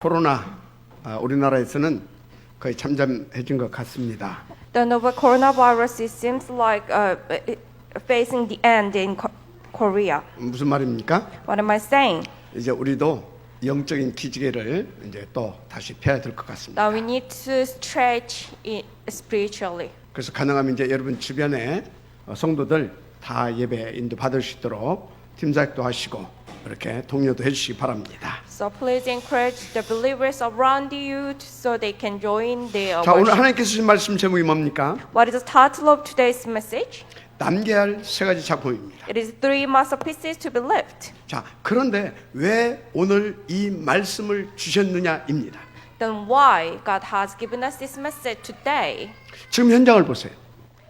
코로나 우리나라에서는 거의 잠잠해진 것 같습니다. The novel coronavirus it seems like facing the end in Korea. 무슨 말입니까? What am I saying? 이제 우리도 영적인 기지개를 이제 또 다시 펴야 될 것 같습니다. Now we need to stretch it spiritually. 그래서 가능하면 이제 여러분 주변에 성도들 다 예배 인도 받을 수 있도록 팀사역도 하시고 이렇게 독려도 해주시기 바랍니다. So please encourage the believers around you so they can join the 자, 오늘 worship. 하나님께서 주신 말씀 제목이 뭡니까? What is the title of today's message? 남겨야 할 세 가지 작품입니다. It is 3 masterpieces to be left. 자, 그런데 왜 오늘 이 말씀을 주셨느냐입니다. Then why God has given us this message today? 지금 현장을 보세요.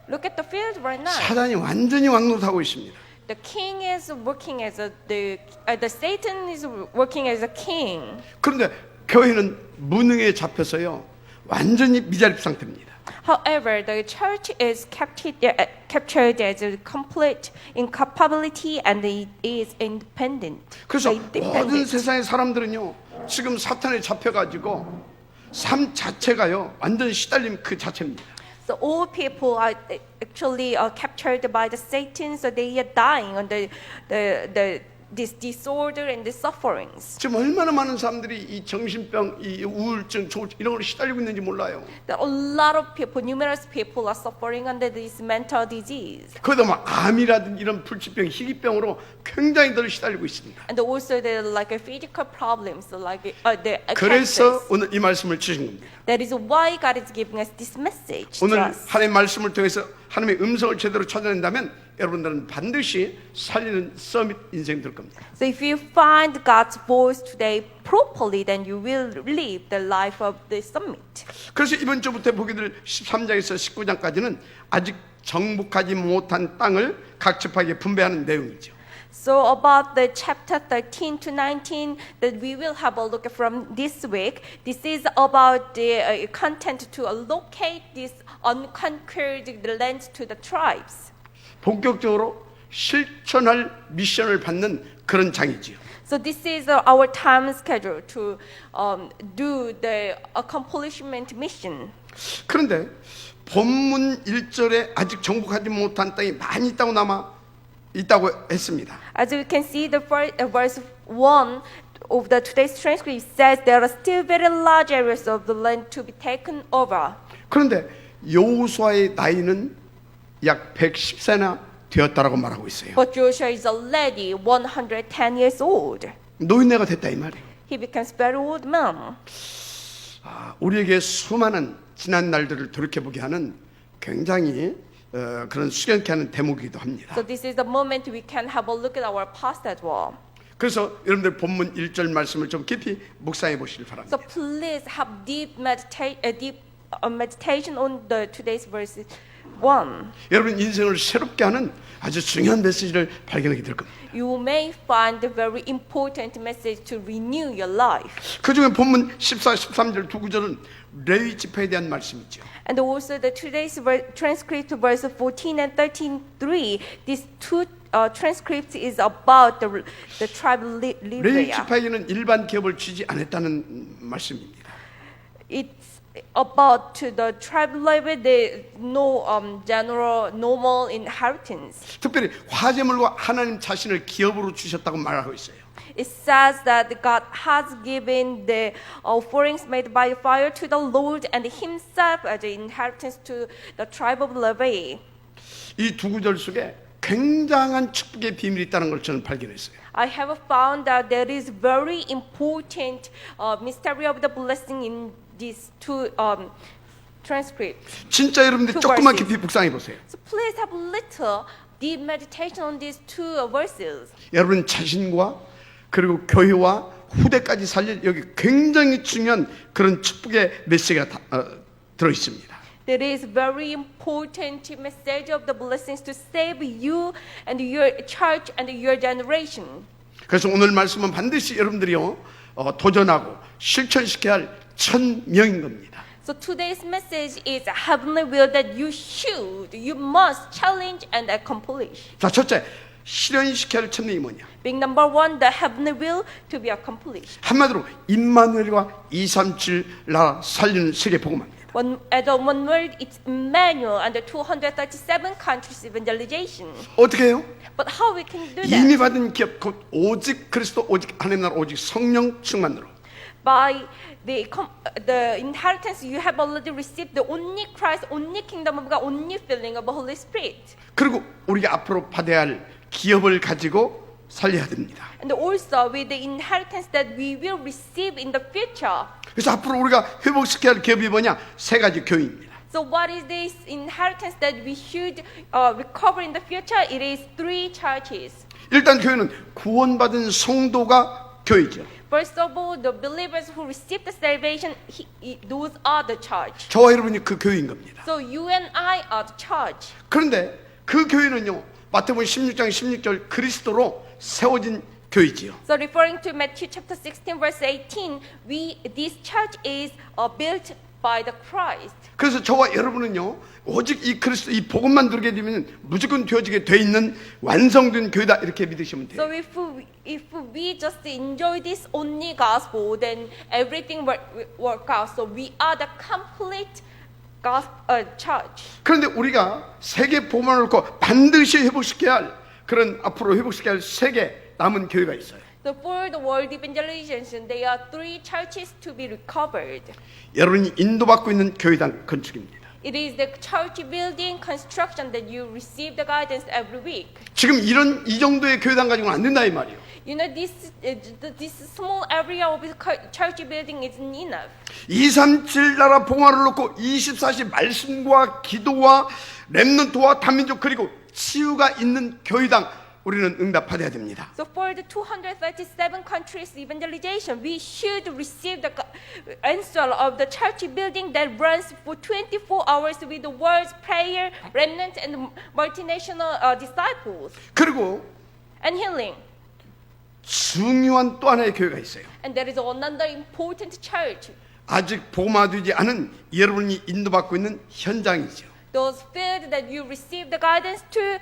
Look at the field right now. 사단이 완전히 왕노릇하고 있습니다. The king is working as the Satan is working as a king. 그런데 교회는 무능에 잡혀서요 완전히 미자립 상태입니다. However, the church is captured as a complete incapability and it is independent. 그래서 모든 세상의 사람들은요 지금 사탄에 잡혀가지고 삶 자체가요 완전 시달림 그 자체입니다. So all people are actually captured by the Satan, so they are dying under this disorder and the sufferings. 지금 얼마나 많은 사람들이 이 정신병, 이 우울증, 조울증 이런 걸로 시달리고 있는지 몰라요. There are a lot of people, numerous people are suffering under this mental disease. 거기다 막 암이라든지 이런 불치병, 희귀병으로 굉장히들 시달리고 있습니다. And also the like physical problems, like the 그래서 cancers. 오늘 이 말씀을 주신 겁니다. That is why God is giving us this message to 오늘 us. 하나님의 말씀을 통해서 하나님의 음성을 제대로 찾아낸다면 여러분들은 반드시 살리는 서밋 인생 될 겁니다. So if you find God's voice today properly, then you will live the life of the summit. 그래서 이번 주부터 보게 될 13장에서 19장까지는 아직 정복하지 못한 땅을 각집하게 분배하는 내용이죠. So about the chapter 13 to 19 that we will have a look at from this week, this is about the content to allocate this unconquered land to the tribes. 본격적으로 실천할 미션을 받는 그런 장이지요. So this is our time schedule to do the accomplishment mission. 그런데 본문 1절에 아직 정복하지 못한 땅이 많이 있다고 했습니다. As we can see, the verse 1 of the today's transcript says there are still very large areas of the land to be taken over. 그런데 여호수아의 나이는 약 110세나 되었다라고 말하고 있어요. But Joshua is already 110 years old. 노인네가 됐다 이 말이에요. He becomes very old man. 우리에게 수많은 지난 날들을 돌이켜보게 하는 굉장히 그런 수견케 하는 대목이기도 합니다. So this is the moment we can have a look at our past as well. 그래서 여러분들 본문 1절 말씀을 좀 깊이 묵상해 보시길 바랍니다. So please have deep meditation on the today's verse 1. 여러분 인생을 새롭게 하는 아주 중요한 메시지를 발견하게 될 겁니다. You may find a very important message to renew your life. 그중에 본문 14, 13절 두 구절은 레위 지파에 대한 말씀이죠. And also the today's transcript verse 14 and 13:3. These two transcripts is about the tribe 레위 Levi. 지파에게는 일반 기업을 주지 않았다는 말씀입니다. It's about to the tribe Levi. There no general normal inheritance. 특별히 화제물과 하나님 자신을 기업으로 주셨다고 말하고 있어요. It says that God has given the offerings made by fire to the Lord and Himself as an inheritance to the tribe of Levi. 이 두 구절 속에 굉장한 축복의 비밀이 있다는 걸 저는 발견했어요. I have found that there is very important mystery of the blessing in these two transcripts. 진짜 여러분들 Two 조금만 verses. 깊이 묵상해 보세요. So please have little deep meditation on these two verses. 여러분 자신과 그리고 교회와 후대까지 살릴 여기 굉장히 중요한 그런 축복의 메시지가 들어 있습니다. There is very important message of the blessings to save you and your church and your generation. 그래서 오늘 말씀은 반드시 여러분들이요 도전하고 실천시켜야 할 1000명인 겁니다. So today's message is a heavenly will that you must challenge and accomplish. 자, 첫째, 실현시켜야 할 천명이 뭐냐? Being number one, the heavenly will to be accomplished. 한마디로 임마누엘과 237 나라 살리는 세계 복음화입니다. As a one word, it's Emmanuel and the 237 countries evangelization. 어떻게 해요? But how we can do 이미 that? 받은 기업 곧 오직 그리스도 오직 하나님 나라 오직 성령 충만으로 By the inheritance you have already received, the only Christ, only kingdom of God, only filling of the Holy Spirit. 그리고 우리가 앞으로 받아야 할 기업을 가지고 살려야 됩니다. And also with the inheritance that we will receive in the future. 그래서 앞으로 우리가 회복시켜야 할 기업이 뭐냐? 세 가지 교회입니다. So what is this inheritance that we should recover in the future? It is 3 churches. 일단 교회는 구원받은 성도가 교회죠. First of all, the believers who received the salvation, those are the church. 저와 여러분이 그 교회인 겁니다. So you and I are the church. 그런데 그 교회는요. 마태복음 16장 16절 그리스도로 세워진 교회지요. So referring to Matthew chapter 16 verse 18, this church is built by the Christ. 그래서 저와 여러분은요. 오직 이 그리스도 이 복음만 들게 되면 무조건 되어지게 돼 있는 완성된 교회다 이렇게 믿으시면 돼요. So if we just enjoy this only gospel, then everything work out. So we are the complete church. 그런데 우리가 세계 복음을 놓고 반드시 회복시켜야 할 그런 앞으로 회복시켜야 할 세계 남은 교회가 있어요. So for the world evangelization, there are 3 churches to be recovered. 여러분이 인도받고 있는 교회당 건축입니다. It is the church building construction that you receive the guidance every week. 지금 이 정도의 교회당 가지고는 안 된다 이 말이에요. You know, this small area of the church building isn't enough. 237 나라 봉화를 놓고 24시 말씀과 기도와 렘넌트와 단민족 그리고 치유가 있는 교회당 우리는 응답받아야 됩니다. So for the 237 countries evangelization, we should receive the answer of the church building that runs for 24 hours with the words, prayer, remnant, and multinational disciples 그리고 and healing. 중요한 또 하나의 교회가 있어요. And there is another important church. 아직 봉화되지 않은 여러분이 인도받고 있는 현장이죠. Those fields that you receive the guidance to,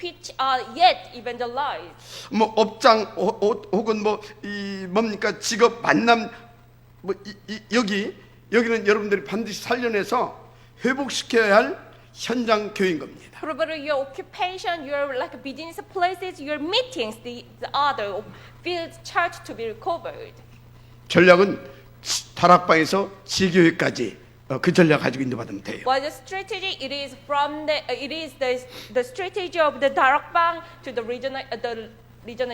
which are yet evangelized. 뭐 업장 혹은 뭐 이 뭡니까 직업 만남 뭐 여기는 여러분들이 반드시 살려내서 회복시켜야 할 현장 교회인 겁니다. Probably your occupation, your like business places, your meetings, the other fields church to be recovered. 전략은 다락방에서 지교회까지 그 전략 가지고 인도받으면 돼요. But the strategy it is the strategy of the Darakbang to the regional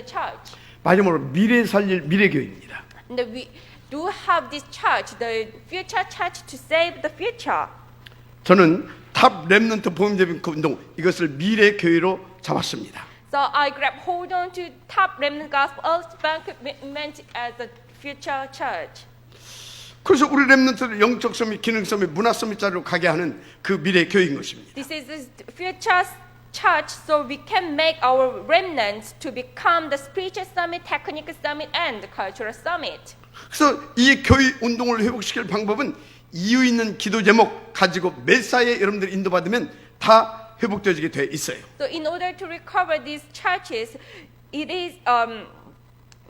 church. 마지막으로 미래 살릴 미래 교회입니다. And we do have this church, the future church to save the future. 저는 탑 렘넌트 복음제빙 운동 이것을 미래 교회로 잡았습니다. So I grab hold on to top remnant gospel bank meant as the future church. 그래서 우리 렘넌트를 영적 서밋, 기능 서밋, 문화 서밋 자리로 가게 하는 그 미래 교회인 것입니다. This is the future church, so we can make our remnants to become the spiritual summit, technical summit, and the cultural summit. 그래서 이 교회 운동을 회복시킬 방법은 이유 있는 기도 제목 가지고 메사에 여러분들이 인도받으면 다 회복되어지게 돼 있어요. So in order to recover these churches, it is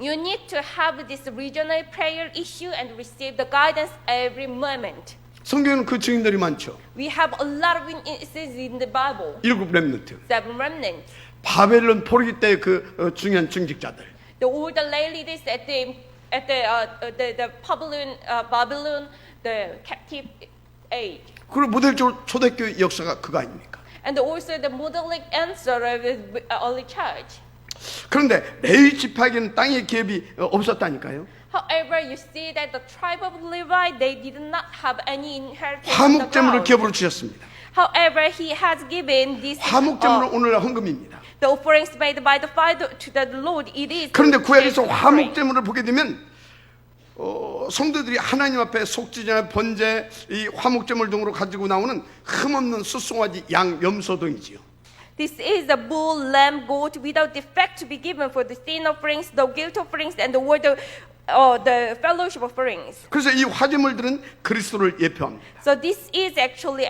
you need to have this regional prayer issue and receive the guidance every moment. 성경에는 그 증인들이 많죠. We have a lot of witnesses in the Bible. 7 렘넌트. 7 remnants. 바벨론 포로기 때 그 중요한 증직자들. The older ladies at the Babylon, the captive age. 그리고 모델적으로 초대교회 역사가 그거 아닙니까? And also the modeling answer of the early church. 그런데 레위 지파에게는 땅의 기업이 없었다니까요. However, you see that the tribe of Levi, they did not have any inheritance. 화목제물을 기업으로 주셨습니다. However, he has given this 화목제물은 오늘 헌금입니다. the offerings made by the Father to the Lord. It is. 그런데 구약에서 offering. 화목제물을 보게 되면 성도들이 하나님 앞에 속죄제나 번제, 이 화목제물 등으로 가지고 나오는 흠없는 숫송아지, 양, 염소 등이지요. This is the bull, lamb, goat without defect to be given for the sin offerings, the guilt offerings, and the fellowship offerings. 그래서 이 화제물들은 그리스도를 예표합니다. So this is actually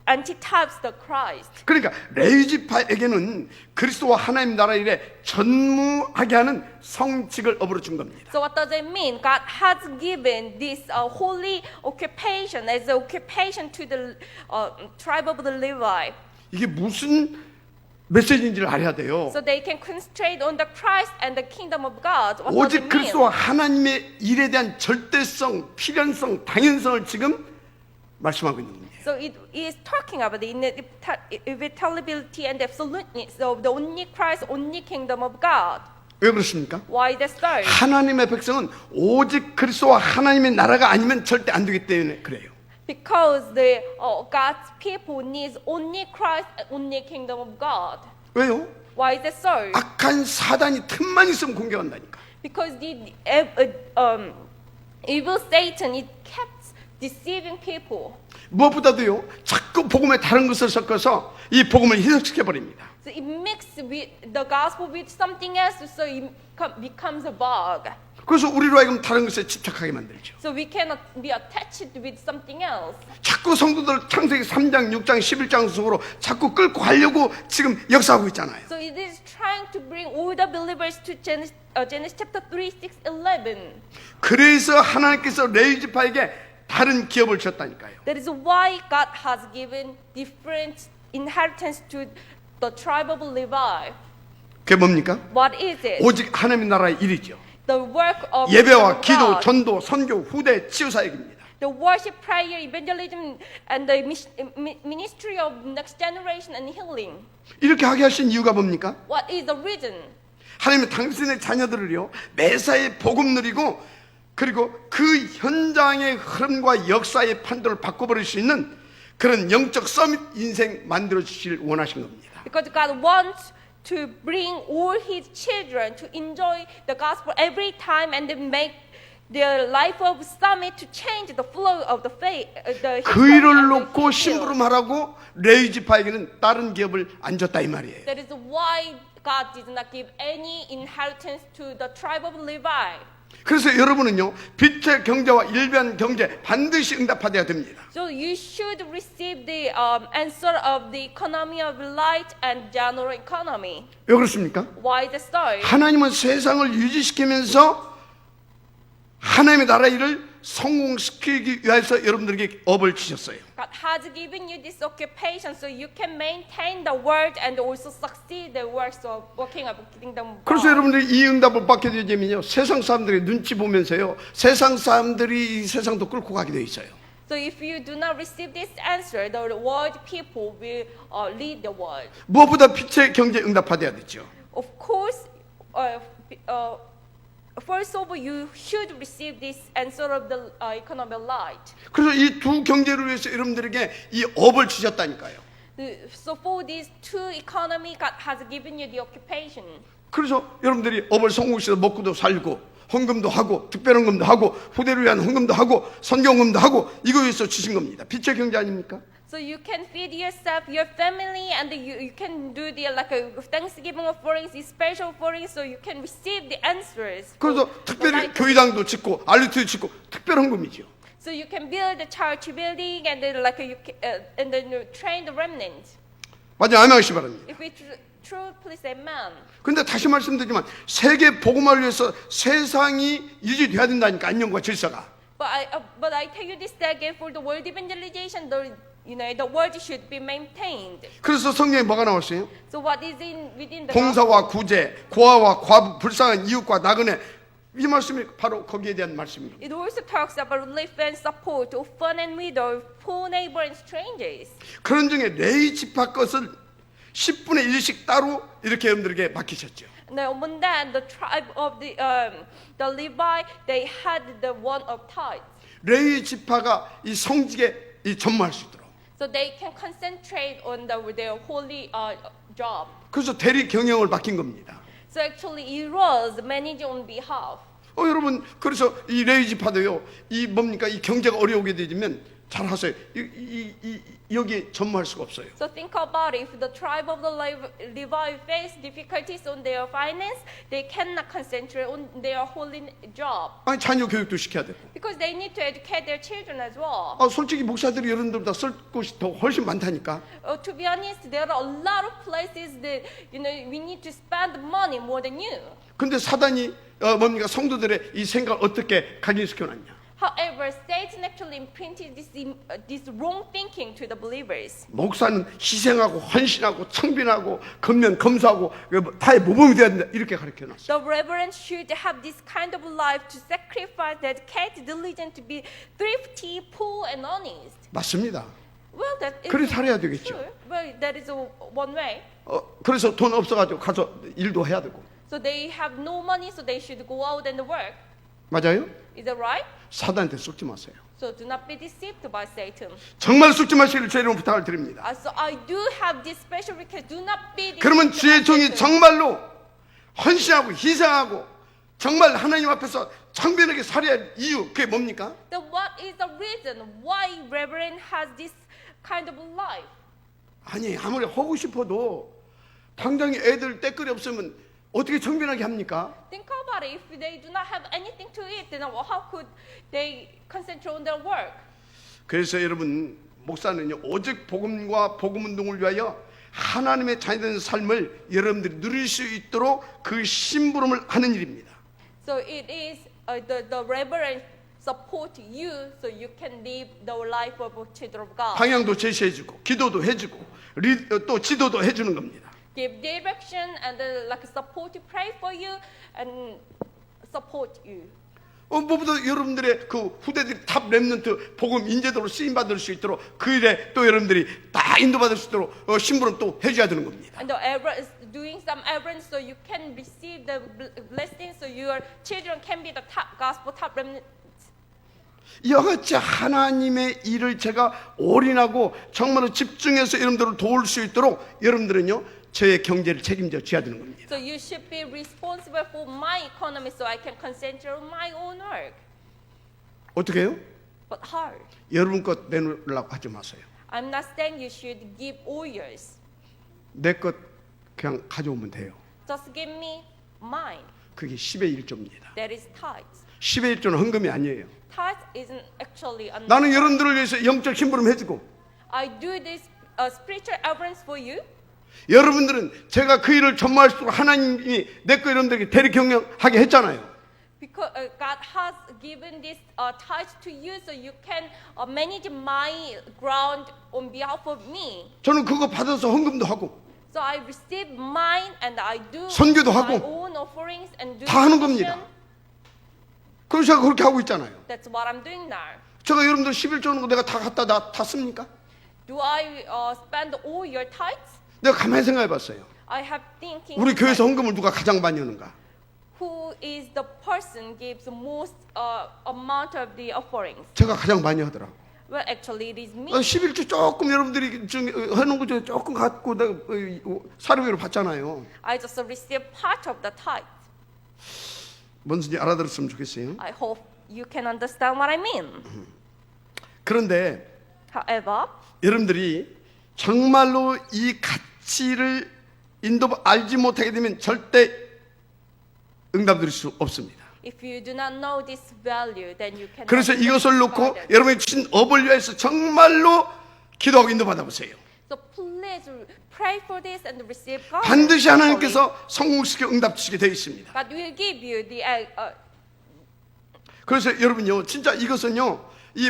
antitypes the Christ. 그러니까 레위 지파에게는 그리스도와 하나님 나라 일에 전무하게 하는 성직을 업으로 준 겁니다. So what does it mean? God has given this holy occupation as an occupation to the tribe of the Levi. 이게 무슨 메시지인지를 알아야 돼요. So they can concentrate on the Christ and the kingdom of God. What does 오직 it mean? 그리스도와 하나님의 일에 대한 절대성, 필연성, 당연성을 지금 말씀하고 있는 겁니다. So it is talking about the inevitability and absoluteness of the only Christ, only kingdom of God. 왜 그렇습니까? Why is that so? 하나님의 백성은 오직 그리스도와 하나님의 나라가 아니면 절대 안 되기 때문에 그래요. Because the God's people needs only Christ, only kingdom of God. 왜요? Why is that so? 악한 사단이 틈만 있으면 공격한다니까. Because the evil Satan, it kept deceiving people. 무엇보다도요, 자꾸 복음에 다른 것을 섞어서 이 복음을 희석시켜 버립니다. So it mixed with the gospel with something else, so it becomes a bug. 그래서 우리로 하여금 다른 것에 집착하게 만들죠. So we cannot be attached with something else. 자꾸 성도들 창세기 3장, 6장, 11장 속으로 자꾸 끌고 가려고 지금 역사하고 있잖아요. So it is trying to bring all the believers to Genesis chapter 3, 6, 11. 그래서 하나님께서 레위 지파에게 다른 기업을 주셨다니까요. That is why God has given different inheritance to the tribe of Levi. 그게 뭡니까? What is it? 오직 하나님의 나라의 일이죠. The work of 예배와 기도, God. 전도, 선교, 후대, 치유 사역입니다. The worship, prayer, evangelism, and the ministry of next generation and healing. 이렇게 하게 하신 이유가 뭡니까? What is the reason? 하나님은 당신의 자녀들을요, 매사에 복음 누리고 그리고 그 현장의 흐름과 역사의 판도를 바꿔버릴 수 있는 그런 영적 서밋 인생 만들어 주시길 원하신 겁니다. Because God wants to bring all His children to enjoy the gospel every time and then make their life of summit to change the flow of the faith. 그 일을 놓고 심부름하라고 레위 지파에게는 다른 기업을 안 줬다 이 말이에요. That is why God did not give any inheritance to the tribe of Levi. 그래서 여러분은요, 빛의 경제와 일변 경제 반드시 응답하셔야 됩니다. So you should receive the answer of the economy of light and general economy. 왜 그렇습니까? Why the story? 하나님은 세상을 유지시키면서 하나님의 나라 일을 성공시키기 위해서 여러분들에게 업을 주셨어요. God has given you this occupation so you can maintain the world and also succeed the works of working of kingdom. 그래서 여러분들이 이 응답을 받게 되면요, 세상 사람들의 눈치 보면서요, 세상 사람들이 이 세상도 끌고 가게 돼 있어요. So if you do not receive this answer, the world people will lead the world. 무엇보다 빛의 경제 응답받아야 되죠. Of course, first of all, you should receive this answer of the economic light. 그래서 이 두 경제를 위해서 여러분들에게 이 업을 주셨다니까요. So for these two economy, God has given you the occupation. 그래서 여러분들이 업을 성공시켜서 먹고도 살고 헌금도 하고 특별헌금도 하고 후대를 위한 헌금도 하고 선교헌금도 하고 이거 위해서 주신 겁니다. 빛의 경제 아닙니까? So you can feed yourself, your family, and you can do the like a Thanksgiving offerings, special offerings, so you can receive the answers. 그래서 특별히 교회당도 짓고 알리트도 짓고 특별헌금이죠. So you can build the church building and then like and then you train the remnant. 맞아, 아멘하시 바랍니다. If it's true, please say amen. 근데 다시 말씀드리지만 세계 복음화를 위해서 세상이 유지돼야 된다니까, 안녕과 질서가. But I tell you this again, for the world evangelization, the world should be maintained. 그래서 성경에 뭐가 나왔어요? So what is within the 봉사와 구제, 고아와 과부, 불쌍한 이웃과 나그네, 이 말씀이 바로 거기에 대한 말씀입니다. It also talks about relief and support to orphan and widow, poor neighbor and strangers. 그런 중에 레위 지파 것을 10분의 1씩 따로 이렇게 여러분들에게 맡기셨죠. Now, among that, the tribe of the Levi, they had the one of tithes, 레위 지파가 이 성직에 이 전무할 수 있도록. so they can concentrate on their holy job. 그래서 대리 경영을 맡긴 겁니다. So actually, it was managed on behalf. 여러분, 그래서 이 레위 지파도요, 이 뭡니까, 이 경제가 어려우게 되면 잘 하세요. 여기 전무할 수가 없어요. So think about it. If the tribe of the Levi face difficulties on their finance, they cannot concentrate on their holy job 아니 자녀 교육도 시켜야 되고. because they need to educate their children as well. 솔직히 목사들이 여러분들보다 쓸 곳이 더 훨씬 많다니까. To be honest, there are a lot of places that we need to spend money more than you. 근데 사단이 뭡니까 성도들의 이 생각을 어떻게 각인시켜놨냐? However, Satan actually imprinted this wrong thinking to the believers. 목사는 희생하고 헌신하고 청빈하고 근면 검소하고 다의 모범이 되어야 된다 이렇게 가르쳐놨어. The reverend should have this kind of life to sacrifice, dedicate, diligent, to be thrifty, poor, and honest. 맞습니다. Well, that is 그래 살아야 되겠죠. true. Well, that is one way. 그래서 돈 없어가지고 가서 일도 해야 되고. So they have no money, so they should go out and work. 맞아요? Is that right? 사단한테 속지 마세요. So do not be deceived by Satan. 정말 속지 마시기를 제 이름 부탁을 드립니다. So I do have this special request. Do not be deceived 그러면 by 주의 종이 Satan. 정말로 헌신하고 희생하고 정말 하나님 앞에서 청변하게 살아야 할 이유 그게 뭡니까? Then what is the reason why Reverend has this kind of life? 아니 아무리 하고 싶어도 당장에 애들 때거리 없으면 어떻게 청변하게 합니까? Think about it. If they do not have anything to eat, then how could they concentrate on their work? 그래서 여러분 목사는요 오직 복음과 복음 운동을 위하여 하나님의 자녀된 삶을 여러분들이 누릴 수 있도록 그 심부름을 하는 일입니다. So it is the Reverend support you so you can live the life of children of God. 방향도 제시해주고 기도도 해주고 또 지도도 해주는 겁니다. Give direction and like support to pray for you and support you. 무엇보다 여러분들의 그 후대들이 탑 렘넌트 복음 인재도로 쓰임 받을 수 있도록 그 일에 또 여러분들이 다 인도받을 수 있도록 심부름 또 해줘야 되는 겁니다. And doing some errands so you can receive the blessings so your children can be the top gospel top remnant. 이와같이 하나님의 일을 제가 올인하고 정말로 집중해서 여러분들을 도울 수 있도록 여러분들은요 저의 경제를 책임져 져야 되는 겁니다. So you should be responsible for my economy so I can concentrate on my own work. 어떻게 해요? But hard. 여러분 것 내놓으려고 하지 마세요. I'm not saying you should give all yours. 내 것 그냥 가져오면 돼요. Just give me mine. 그게 10의 1조입니다. That is tithes. 10의 1조는 헌금이 아니에요. Tithes isn't actually a 나는 여러분들을 위해서 영적 심부름 해주고 I do this spiritual errands for you. 여러분들은 제가 그 일을 전무할수록 하나님이 내 거 여러분들에게 대리 경영하게 했잖아요. Because God has given this tithes to you so you can manage my ground on behalf of me. 저는 그거 받아서 헌금도 하고 So I receive mine and I do 선교도 my 하고 own offerings and do 다 하는 mission. 겁니다. 그래서 제가 그렇게 하고 있잖아요. That's what I'm doing now. 제가 여러분들 11조 오는 거 내가 다 갖다 다 씁니까? Do I spend all your tithes? 내가 가만히 생각해 봤어요. I have thinking. 우리 교회에서 헌금을 누가 가장 많이 하는가? Who is the person gives most amount of the offerings? 제가 가장 많이 하더라고. Well, actually, it is me. 11조 조금 여러분들이 해놓은 거 중에 조금 갖고 내가 사료비로 받잖아요. I just receive part of the tithe. 뭔지 알아들었으면 좋겠어요. I hope you can understand what I mean. 그런데 However, 여러분들이 정말로 이 가치를 알지 못하게 되면 절대 응답 드릴 수 없습니다. if you do not know this value, then you cannot. 그래서 이것을 놓고 guidance. 여러분이 주신 업을 위해서 정말로 기도하고 인도받아 보세요. So please pray for this and receive God. 반드시 하나님께서 성공시켜 응답 주시게 되어 있습니다. God will give you the. 그래서 여러분요, 진짜 이것은요, 이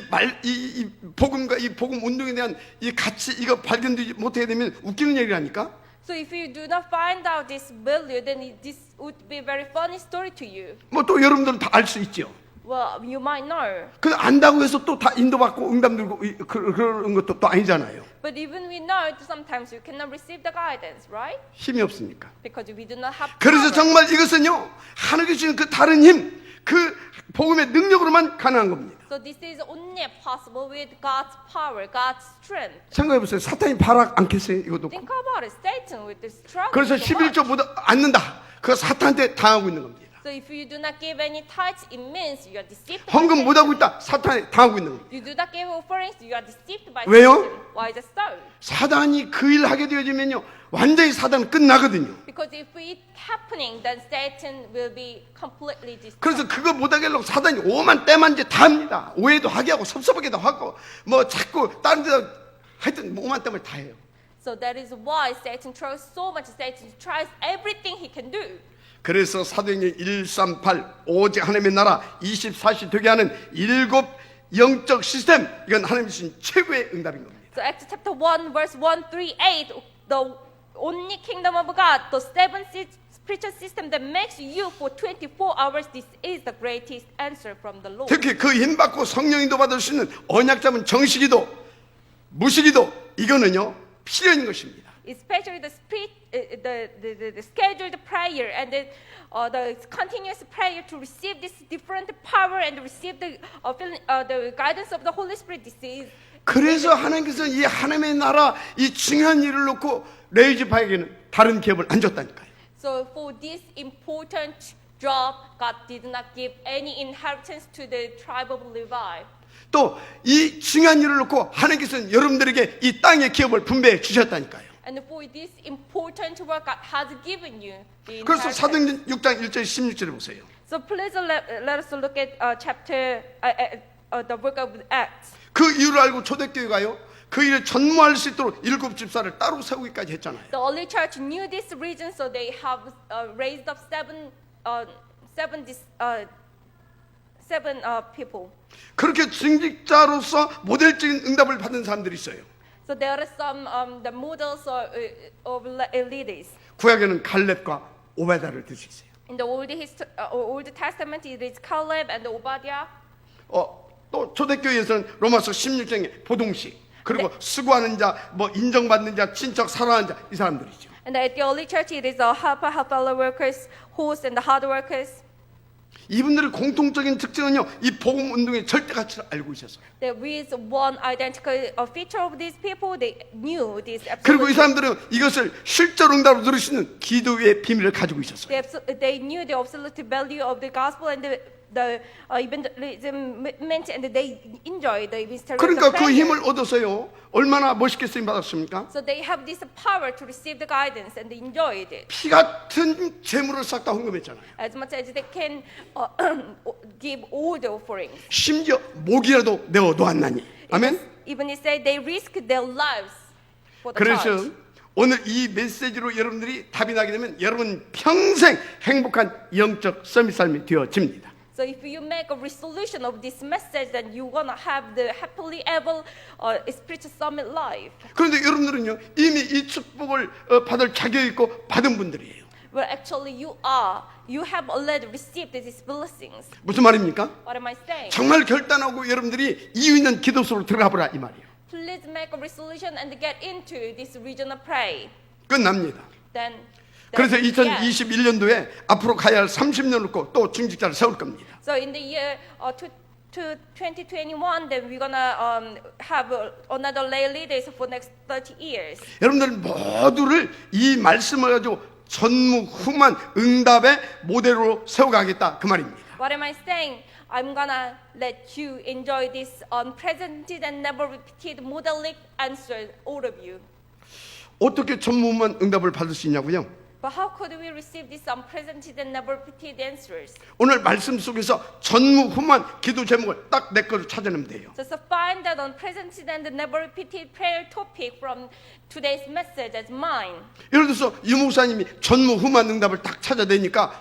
복음과 이 복음 운동에 대한 이 가치 이거 발견되지 못하게 되면 웃기는 얘기라니까. So if you do not find out this value, then this would be a very funny story to you. 뭐 또 여러분들은 다 알 수 있죠. Well, you might know. 근데 안다고 해서 또 다 인도받고 응답 들고 그런 것도 또 아니잖아요. But even we know, sometimes you cannot receive the guidance, right? 힘이 없으니까. Because we do not have. 그래서 power. 정말 이것은요, 하나님께 주신 그 다른 힘, 그 복음의 능력으로만 가능한 겁니다. So this is only possible with God's power, God's strength. 생각해 보세요. 사탄이 발악 않겠어요? 이것도. Think about it, Satan with this struggle. 그래서 so much. 11조 못 않는다. 그거 사탄한테 당하고 있는 겁니다. So if you do not give any tithes, it means you are deceived. by 헌금 Satan. 못하고 있다. 사탄에 당하고 있는 겁니다. You do not give offerings, you are deceived by 왜요? Satan. Why is it so? 사단이 그 일 하게 되어지면요, 완전히 사단은 끝나거든요. Because if it's happening, then Satan will be completely destroyed. 그래서 그거 못하게 하려고 사단이 오만 때만 이제 다 합니다. 오해도 하게 하고 섭섭하게도 하고 뭐 자꾸 다른 데다 하여튼 오만 때문에 다 해요. So that is why Satan tries so much. Satan tries everything he can do. 그래서 사도행전 138 오직 하나님의 나라 24시 되게 하는 7 영적 시스템, 이건 하나님 주신 최고의 응답인 겁니다. So Acts chapter 1 verse 138, the only kingdom of God, the spiritual system that makes you for 24 hours, this is the greatest answer from the Lord. 특히 그 힘받고 성령인도 받을 수 있는 언약 잡은 정식기도 무식기도 이거는요 필연인 것입니다. Especially the scheduled prayer and the continuous prayer to receive this different power and receive the guidance of the Holy Spirit. This is 그래서 하나님께서 이 하나님의 나라 이 중요한 일을 놓고 레위지파에게는 다른 기업을 안 줬다니까요. so for this important job, God did not give any inheritance to the tribe of Levi. 또 이 중요한 일을 놓고 하나님께서는 여러분들에게 이 땅의 기업을 분배해 주셨다니까요. And for this important work, God has given you the 그래서 inheritance. 사도행전 6장 1절 16절에 보세요. So please let us look at the book of Acts. 그 이유를 알고 초대교회가요 그 일을 전무할 수 있도록 7 집사를 따로 세우기까지 했잖아요. The early church knew this region, so they have raised up seven people. 그렇게 증직자로서 모델적인 응답을 받은 사람들이 있어요. So there are some the models of leaders. 구약에는 갈렙과 오베다를 들 수 있어요. In the Old Testament, it is Caleb and Obadiah. 또 초대교회에서는 로마서 16장에 보동식 그리고 수고하는 자, 뭐 인정받는 자, 친척 사랑하는 자 이 사람들이죠. And at the early church, it is the fellow workers, hosts, and the hard workers. 이분들의 공통적인 특징은요, 이 복음 운동의 절대 가치를 알고 있었어요. There is one identical feature of these people. They knew this 그리고 이 absolutely. 사람들은 이것을 실제로 응답으로 누릴 수 있는 기도의 비밀을 가지고 있었어요. They knew the absolute value of the gospel and the evangelism movement, and they enjoy the mystery of 그러니까 the 그 prayer. 힘을 얻어서요, 얼마나 멋있게 쓰임 받았습니까? So they have this power to receive the guidance and enjoy it 피 같은 재물을 싹 다 헌금했잖아요. as much as they can give all the offerings. 심지어 목이라도 내어 놓았나니. 아멘. Even if they risk their lives for the 그래서 church. 오늘 이 메시지로 여러분들이 답이 나게 되면 여러분 평생 행복한 영적 서밋 삶이 되어집니다. So if you make a resolution of this message, then you're gonna have the happily ever spiritual summit life. 그런데 여러분들은요 이미 이 축복을 받을 자격이 있고 받은 분들이에요. Well, actually, you have already received these blessings. 무슨 말입니까? What am I saying? 정말 결단하고 여러분들이 이유 있는 기도 속으로 들어가 보라 이 말이에요. Please make a resolution and get into this region of prayer. 끝납니다. Then 그래서 yes. 2021년도에 앞으로 가야 할 30년 놓고 또 중직자를 세울 겁니다. So in the year 2021, then we're gonna have another lay leaders for next 30 years. 여러분들 모두를 이 말씀을 가지고 전무후무한 응답의 모델로 세워가겠다 그 말입니다. What am I saying? I'm gonna let you enjoy this unprecedented and never repeated modelic answer, all of you. 어떻게 전무후무한 응답을 받을 수 있냐고요? But how could we receive these unprecedented and never repeated answers? 오늘 말씀 속에서 전무후무한 기도 제목을 딱 내 거로 찾아내면 돼요. So find that unprecedented and never repeated prayer topic from today's message as mine. 예를 들어서 유 목사님이 전무후무한 응답을 딱 찾아내니까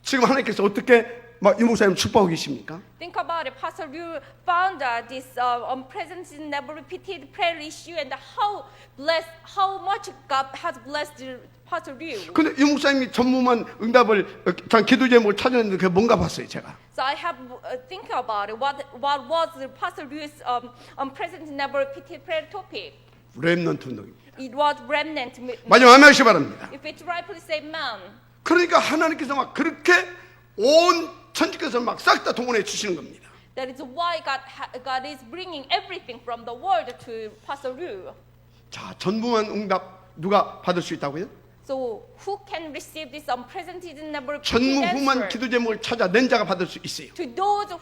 지금 하나님께서 어떻게 막 유 목사님 축복하고 계십니까? Think about it. Pastor Liu found this unprecedented, never repeated prayer issue, and how much God has blessed Pastor Liu. 근데 유 목사님이 전무후무한 응답을 기도 제목을 찾아냈는데 그게 뭔가 봤어요 제가. So I have think about it. What was the Pastor Liu's unprecedented, never repeated prayer topic? 렘넌트 운동입니다. It was remnant. 마지막 아멘하시 바랍니다. If it's rightfully said, man. 그러니까 하나님께서 막 그렇게 온 천지께서 막 싹 다 동원해 주시는 겁니다. That is why God is bringing everything from the world to Pastor Liu. 자, 전무후무한 응답 누가 받을 수 있다고요? So who can receive this unprecedented number of 전무후무한 answer? 기도 제목을 찾아낸 자가 받을 수 있어요. To those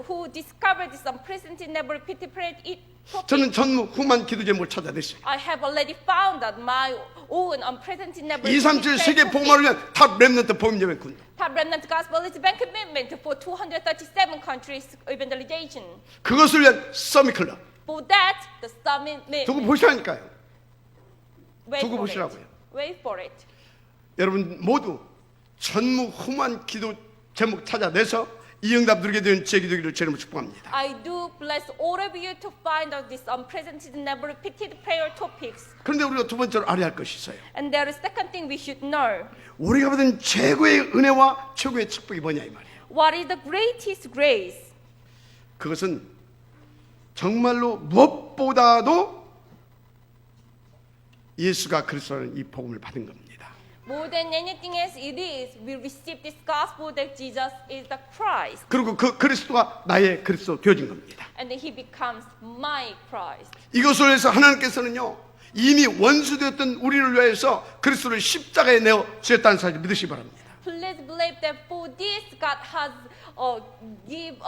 who discovered this unprecedented number of pity prayer 저는 topic, 전무후무한 기도 제목을 찾아냈어요. I have already found that my own unprecedented number of 237 세계 복음을 위한 탑 렘넌트 복음 예배 군도. Top Remnant Gospel is bank commitment for 237 countries evangelization. 그것을 위한 서밋 클럽. For that, the summit 두고 보시라니까요. wait 두고 for it. 보시라고요. Wait for it. 여러분 모두 전무후무한 기도 제목 찾아내서 이 응답 누리게 되는 제 기도기를 제이름으로 축복합니다. I do bless all of you to find out this unprecedented number of pitied prayer topics. 그런데 우리가 두 번째로 알아야 할 것이 있어요. And there is second thing we should know. 우리가 받은 최고의 은혜와 최고의 축복이 뭐냐 이 말이에요. What is the greatest grace? 그것은 정말로 무엇보다도 예수가 그리스도라는 이 복음을 받은 겁니다. More than anything else, it is we receive this gospel that Jesus is the Christ, 그리고 그 그리스도가 나의 그리스도 되어진 겁니다. and that He becomes my Christ. 이것을 위해서 하나님께서는요 이미 원수되었던 우리를 위해서 그리스도를 십자가에 내어 주셨다는 사실을 믿으시기 바랍니다. Please believe that for this God has give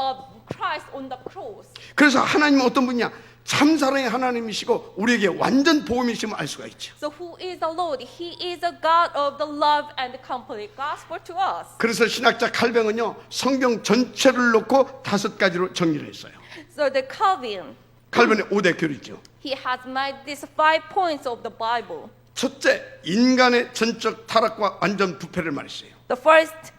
Christ on the cross. 그래서 하나님은 어떤 분이냐? 참사랑의 하나님이시고 우리에게 완전 복음이심을 알 수가 있죠. So who is the Lord? He is the God of the love and the complete gospel to us. 그래서 신학자 칼뱅은요 성경 전체를 놓고 5가지로 정리를 했어요. So the Calvin, 칼뱅의 5대 교리죠. he has made these 5 points of the Bible. 첫째, 인간의 전적 타락과 완전 부패를 말했어요. The first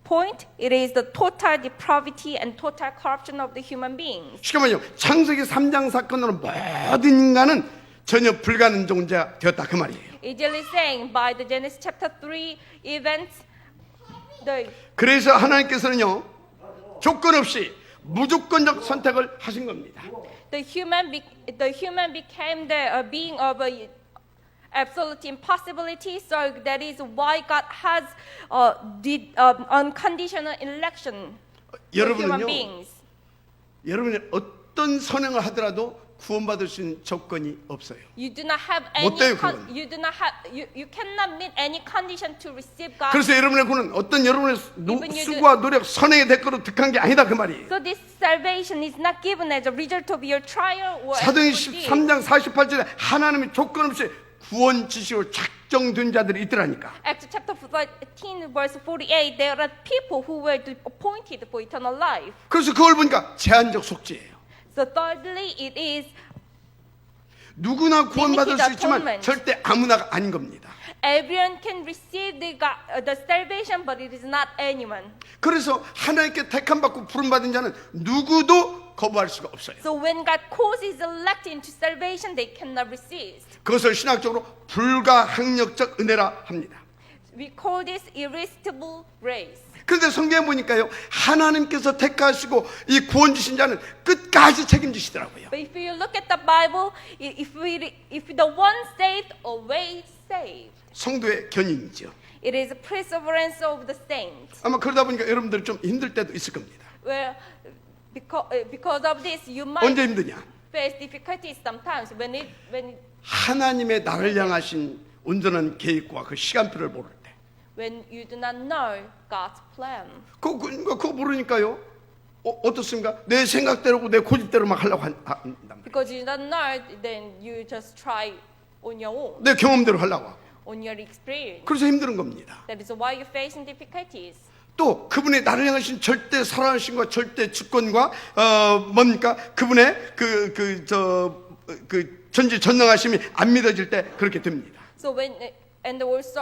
point, it is the total depravity and total corruption of the human beings. 쉽게 말하면 창세기 3장 사건으로 모든 인간은 전혀 불가능 존재가 되었다 그 말이에요. Easily saying by the Genesis chapter 3 events, the 그래서 하나님께서는요 조건 없이 무조건적 선택을 하신 겁니다. human became the being of absolute impossibility. So that is why God has did unconditional election for human 여러분은요 beings. 여러분이 어떤 선행을 하더라도 구원받을 수 있는 조건이 없어요. You do not have 못 돼요, any. 그건. You cannot meet any condition to receive God. 그래서 여러분의 구원은 어떤 여러분의 Even you 수고와 노력, 선행의 대가로 득한 게 아니다 그 말이에요. So this salvation is not given as a result of your trial or 사도행 as good deeds. 13장 48절에 하나님이 조건 없이 구원 지시로 작정된 자들이 있더라니까. Acts chapter 13 verse 48, there are people who were appointed for eternal life. 그래서 그걸 보니까 제한적 속죄예요. So thirdly, it is 누구나 구원받을 수 Limited 있지만 atonement. 절대 아무나가 아닌 겁니다. everyone can receive the salvation, but it is not anyone. 그래서 하나님께 택함 받고 부름 받은 자는 누구도 거부할 수가 없어요. So when God calls His elect into salvation, they cannot resist. 그것을 신학적으로 불가항력적 은혜라 합니다. We call this irresistible grace. 그런데 성경에 보니까요 하나님께서 택하시고 이 구원 주신 자는 끝까지 책임지시더라고요. But if you look at the Bible, if the one saved, always saved. 성도의 견인이죠. It is a perseverance of the saints. 아마 그러다 보니까 여러분들이 좀 힘들 때도 있을 겁니다. Where because of this, you might 언제 힘드냐? face difficulties sometimes when 하나님의 나를 향하신 온전한 계획과 그 시간표를 모를 때. you do not know God's plan. 그거 모르니까요. 어떻습니까? 내 생각대로고 내 고집대로 막 하려고 한단 말이에요. Because you don't know, then you just try on your own, 내 경험대로 하려고 하고. on your experience. 그래서 힘든 겁니다. That is why you're facing difficulties. 또 그분의 나를 향하신 절대 사랑하심과 절대 주권과 뭡니까? 그분의 그 전지전능하심이 안 믿어질 때 그렇게 됩니다. So and also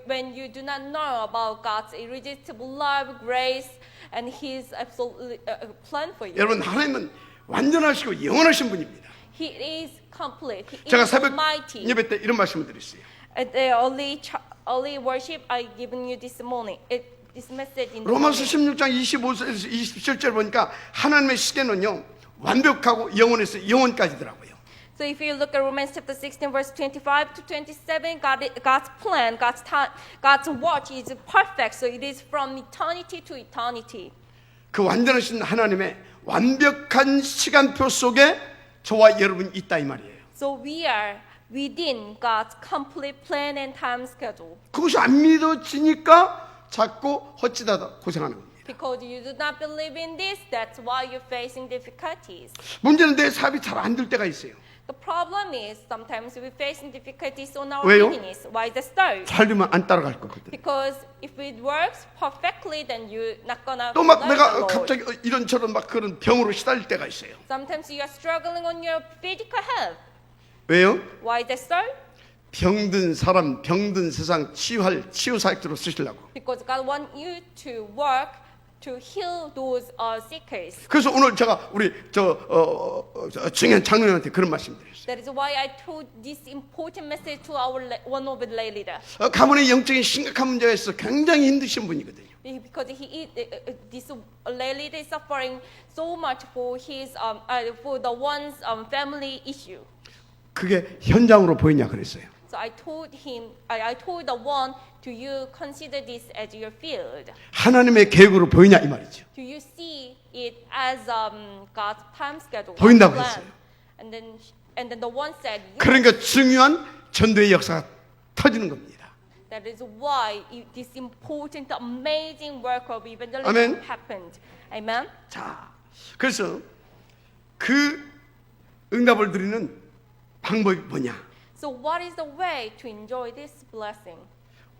when you do not know about God's irresistible love, grace, and His absolute plan for you. 여러분 하나님은 완전하시고 영원하신 분입니다. He is complete. He 제가 is 새벽 almighty. 예배 때 이런 말씀을 드렸어요. At the early worship, I given you this morning. This message in the 로마서 morning. 16장 25절에서 27절 보니까 하나님의 시계는요 완벽하고 영원해서 영원까지더라고요. So if you look at Romans chapter 16, verse 25 to 27, God's plan, God's time, God's watch is perfect. So it is from eternity to eternity. 그 완전하신 하나님의 완벽한 시간표 속에 저와 여러분이 있다 이 말이에요. So we are within God's complete plan and time schedule. 그것이 안 믿어지니까 자꾸 헛짓하다 고생하는 겁니다. Because you do not believe in this, that's why you're facing difficulties. 문제는 내 사업이 잘 안 될 때가 있어요. The problem is sometimes we're facing difficulties on our 왜요? business. Why is that so? 잘 되면 안 따라갈 거거든. Because if it works perfectly, then you're not gonna 또 막 follow the 내가 Lord. 갑자기 이런저런 막 그런 병으로 시달릴 때가 있어요. Sometimes you are struggling on your physical health. 왜요? Why is that so? 병든 사람, 병든 세상 치유할 치유 사역자로 쓰시려고. Because God wants you to work to heal those sickers. 그래서 오늘 제가 우리 중요한 장로님한테 그런 말씀드렸어요. That is why I told this important message to our one of the lay leader. 가문에 영적인 심각한 문제가 있어 굉장히 힘드신 분이거든요. Because this lay leader is suffering so much for his for the one's family issue. 그게 현장으로 보이냐 그랬어요. So I told him, I told the one, do you consider this as your field? 하나님의 계획으로 보이냐 이 말이죠. Do you see it as God's time schedule? 보인다고 God's 했어요. plan? And then the one said, yes. 그러니까 중요한 전도의 역사가 터지는 겁니다. That is why this important, amazing work of evangelism Amen. happened. Amen. 자, 그래서 그 응답을 드리는 방법이 뭐냐? So what is the way to enjoy this blessing?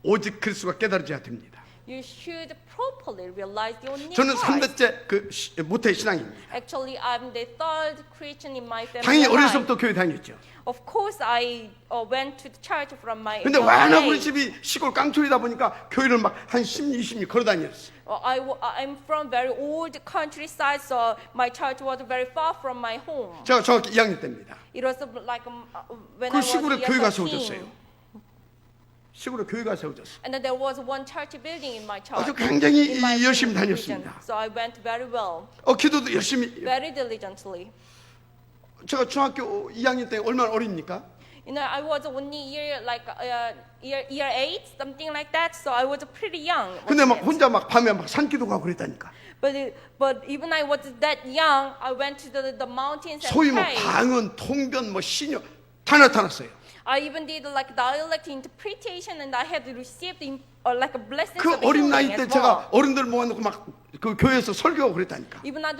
오직 그리스도가 깨달아져야 됩니다. You should properly realize your need. 저는 Christ. 3대째 그 모태 신앙입니다. Actually, I'm the third Christian in my family. 당연히 line. 어려서부터 교회 다녔죠. Of course, I went to the church from my. 근데 young 워낙 우리 age. 집이 시골 깡촌이다 보니까 교회를 막 한 10년, 20년 걸어 다녔어요. I'm from very old countryside, so my church was very far from my home. 제가 정확히 2학년 때입니다. It was like when 그 I was 시골에 year 교회가 13. 세워졌어요. 시골에 교회가 세워졌어요. And then there was one church building in my church. 아주 굉장히 in my 열심히 region. 다녔습니다. So I went very well, 기도도 열심히. very diligently. 제가 중학교 2학년 때 얼마나 어립니까? You know, I was only year 8, something like that. So I was pretty young. 근데 막 wasn't it? 혼자 막 밤에 막 산기도 가고 그랬다니까. But even I was that young, I went to the mountains and 소위 뭐 prayed. 방언, 통변, 뭐 신여 다 나타났어요. I even did like dialect interpretation, and I had received like a blessing 그 of 어린 healing 나이 때 as well. 제가 어른들 모아놓고 막 그 교회에서 설교하고 그랬다니까. Even I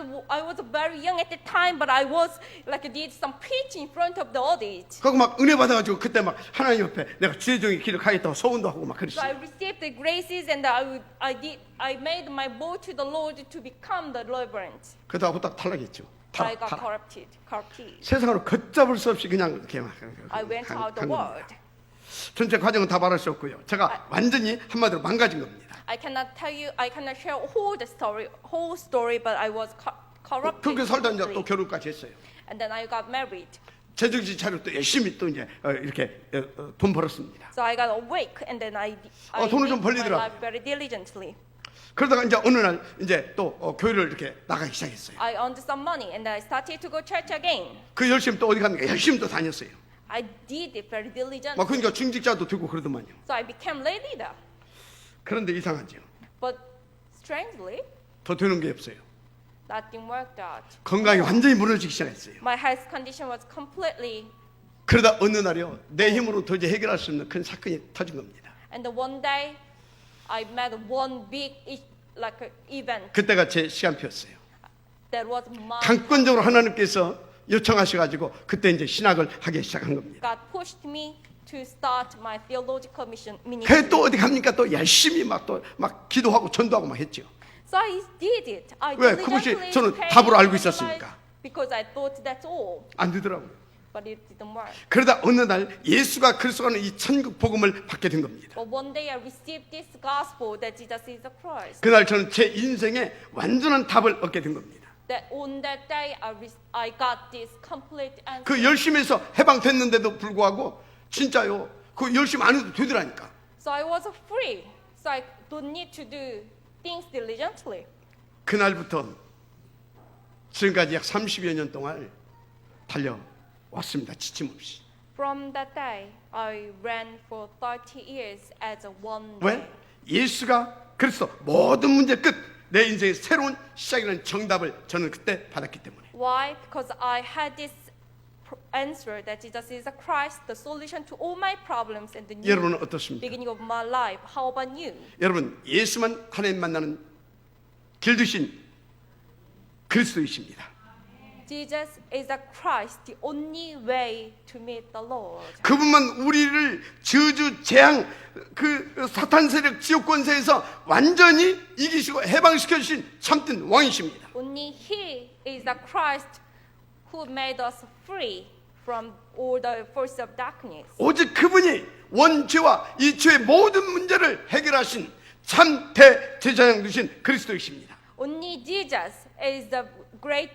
was very young at the time, but I was like did some preaching in front of the audience. 그리고 막 은혜 받아가지고 그때 막 하나님 옆에 내가 주의종의 길을 가겠다고 소원도 하고 막 So I 그랬어요. received the graces, and I made my vow to the Lord to become the reverend. 그러다가 후딱 탈락했죠. I got corrupted. 세상으로 걷잡을 수 없이 그냥 이렇게 막 I went out the 간 겁니다. world. 전체 과정은 다 말할 수 없고요. 제가 완전히 한마디로 망가진 겁니다. I cannot share whole story, but I was corrupted. 그렇게 살다 이제 또 completely. 결혼까지 했어요. And then I got married. 재정신 차리고 또 열심히 또 이제 이렇게 돈 벌었습니다. So I got awake, and then I 돈을 좀 lived my 벌리더라고요. life very diligently. 그러다가 이제 어느 날 이제 또 교회를 이렇게 나가기 시작했어요. I earned some money, and I started to go church again. 그 열심히 또 어디 갔는가 열심히 또 다녔어요. I did it very diligently. 막 그러니까 중직자도 되고 그러더만요. So I became lay leader. 그런데 이상하죠. But strangely, 더 되는 게 없어요. nothing worked out. 건강이 완전히 무너지기 시작했어요. My health condition was completely. 그러다 어느 날이요 내 힘으로 도저히 해결할 수 없는 큰 사건이 터진 겁니다. And one day, I met one big event 그때가 제 시간표였어요. that was my. 강권적으로 하나님께서 요청하셔가지고 그때 이제 신학을 하기 시작한 겁니다. God pushed me to start my theological mission 그래 ministry. 또 어디 갑니까 또 열심히 막 기도하고 전도하고 막 했죠. So I did it. I 왜? diligently 그것이 저는 prayed 답으로 알고 and 있었으니까. because I thought that's all, 안 되더라고요. but it didn't work. 그러다 어느 날 예수가 그리스도라는 이 천국 복음을 받게 된 겁니다. But one day I received this gospel that Jesus is the Christ. 그날 저는 제 인생에 완전한 답을 얻게 된 겁니다. That on that day I got this complete answer. 그 열심히 해서 해방됐는데도 불구하고 진짜요. 그 열심히 안 해도 되더라니까. So I was free. So I don't need to do things diligently. 그날부터 지금까지 약 30여 년 동안 달려왔습니다. 지침없이. From that day, I ran for 30 years as a one day. 왜? 예수가 그리스도 모든 문제 끝. 내 인생의 새로운 시작이라는 정답을 저는 그때 받았기 때문에. Why? Because I had this answer that Jesus is a Christ, the solution to all my problems and the new 여러분은 어떻습니까? beginning of my life. How about you? 여러분, 예수만 하나님 만나는 길 되신 그리스도이십니다. Jesus is a Christ, the only way to meet the Lord. 그분만 우리를 저주, 재앙, 그 사탄 세력, 지옥 권세에서 완전히 이기시고 해방시켜 주신 참된 왕이십니다. Only He is the Christ who made us free from all the force of darkness. 오직 그분이 원죄와 이 죄의 모든 문제를 해결하신 참 대제사장 되신 그리스도이십니다. Only Jesus is the great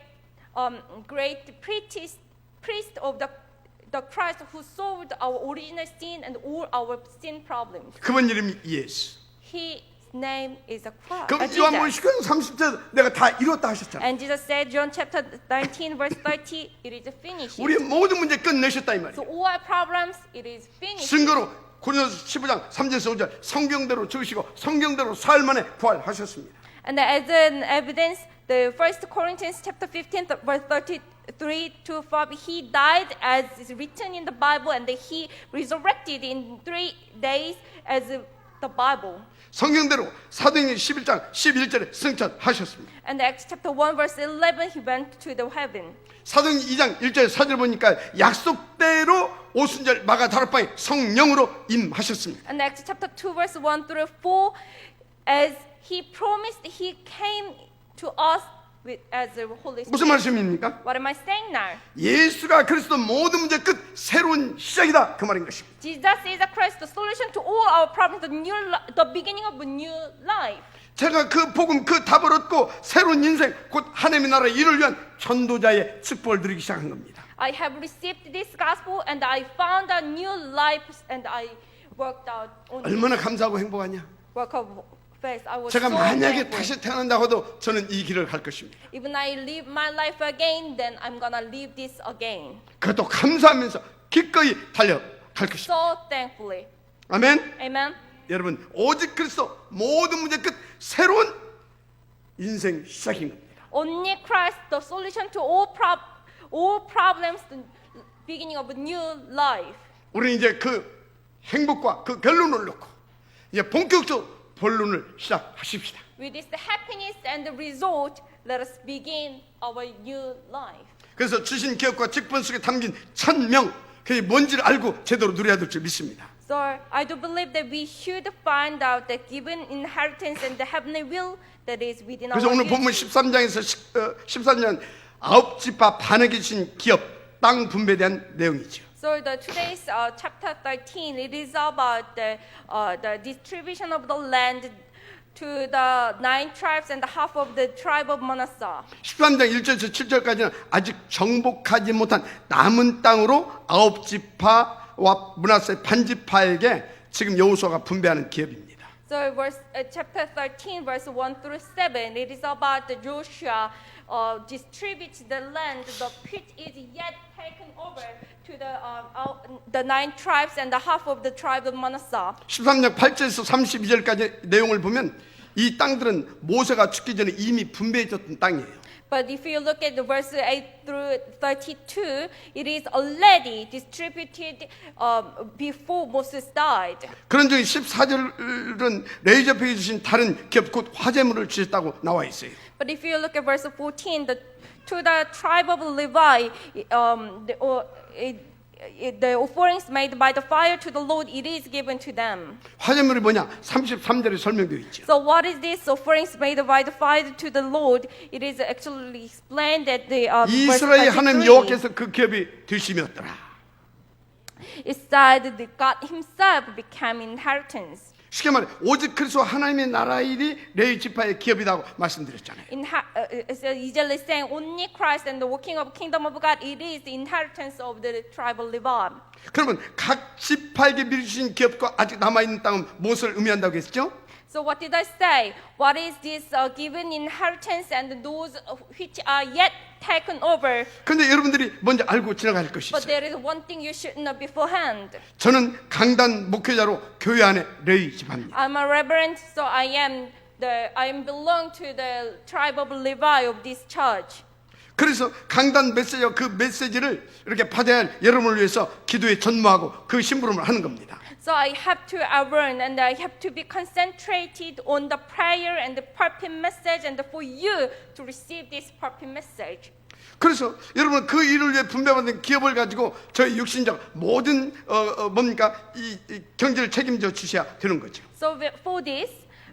priest of the Christ who solved our original sin and all our sin problems. 그분 이름이 예수. His name is a Christ. 그럼 요한복음 10장 30절 내가 다 이뤘다 하셨잖아요. And Jesus said, John chapter 19, verse 30, it is finished. 우리의 모든 문제 끝내셨다 이 So 말이에요. all our problems, it is finished. 증거로 고린도서 15장 3절에서 5절 성경대로 죽으시고 성경대로 사흘 만에 부활하셨습니다. And as an evidence, the 1 Corinthians chapter 15, verse 33 to 5, he died as is written in the Bible, and he resurrected in 3 days as the Bible. 성경대로 사도행전 11장 11절에 승천하셨습니다. And Acts chapter 1, verse 11, he went to the heaven. 사도행전 2장 1절 4절 보니까 약속대로 오순절 마가 다락방에 성령으로 임하셨습니다. And Acts chapter 2, verse 1 through 4, as he promised, he came to us as the Holy 무슨 Spirit. 말씀입니까? What am I saying now? 예수가 그리스도 모든 문제 끝 새로운 시작이다 그 말인 것입니다. Jesus is a Christ, the solution to all our problems, the beginning of a new life. 제가 그 복음 그 답을 얻고 새로운 인생 곧 하나님의 나라의 일을 위한 전도자의 축복을 누리기 시작한 겁니다. I have received this gospel and I found a new life and I worked out on 얼마나 감사하고 행복하냐. work of faith. I was 제가 so 만약에 thankful. 다시 태어난다고 해도 저는 이 길을 갈 것입니다. Even I live my life again, then I'm gonna live this again. 그것도 감사하면서 기꺼이 달려갈 것입니다. So thankfully. 아멘. Amen. 여러분 오직 그리스도 모든 문제 끝 새로운 인생 시작인 겁니다. Only Christ, the solution to all problems, the beginning of a new life. 우리는 이제 그 행복과 그 결론을 놓고 이제 본격적으로 본론을 시작하십시다. With this happiness and the result, let us begin our new life. 그래서 주신 기업과 직분 속에 담긴 1000명 그게 뭔지를 알고 제대로 누려야 될 줄 믿습니다. So I do believe that we should find out the given inheritance and the heavenly will that is within our 그래서 오늘 본문 future. 13장에서 14년 아홉 지파 반에게 주신 기업 땅 분배에 대한 내용이죠. So today's chapter 13, it is about the distribution of the land to the 9 tribes and half of the tribe of Manasseh. 13장 1절에서 7절까지는 아직 정복하지 못한 남은 땅으로 아홉 지파와 므낫세 반지파에게 지금 여호수아가 분배하는 기업입니다. So chapter 13, verse 1 through 7, it is about the Joshua distributes the land, which is yet taken over to the 9 tribes and the half of the tribe of Manasseh. 13장 8절에서 32절까지 내용을 보면 이 땅들은 모세가 죽기 전에 이미 분배해졌던 땅이에요. But if you look at the verse 8 through 32, it is already distributed before Moses died. 그런 중에 14절은 레이저페이 주신 다른 기업 곧 화재물을 주셨다고 나와 있어요. But if you look at verse 14, to the tribe of Levi, the offerings made by the fire to the Lord, it is given to them. 화재물이 뭐냐? 33절에 설명되어 있죠. So what is this offerings made by the fire to the Lord? It is actually explained at the verse 이스라엘 하나님 33. 여호와께서 그 기업이 되심이었더라. It said that God Himself became inheritance. 쉽게 말해 오직 그리스도 하나님의 나라 일이 레위 지파의 기업이라고 말씀드렸잖아요. It's easily saying only Christ and the working of kingdom of God, it is the inheritance of the tribe of Levi. 그러면 각 지파에게 미루신 기업과 아직 남아 있는 땅은 무엇을 의미한다고 했죠? So what did I say? What is this given inheritance and those which are yet taken over? 그런데 여러분들이 먼저 알고 지나갈 것이 But 있어요. there is one thing you should know beforehand. 저는 강단 목회자로 교회 안에 레위 지파입니다. I'm a reverend, so I belong to the tribe of Levi of this church. 그래서 강단 메시지와 그 메시지를 이렇게 받아야 할 여러분을 위해서 기도에 전무하고 그 심부름을 하는 겁니다. So I have to learn and I have to be concentrated on the prayer and the pulpit message and for you to receive this pulpit message. 그래서 여러분 그 일을 위해 분배받은 기업을 가지고 저희 육신적 모든 뭡니까 이 경제를 책임져 주셔야 되는 거죠. So for this,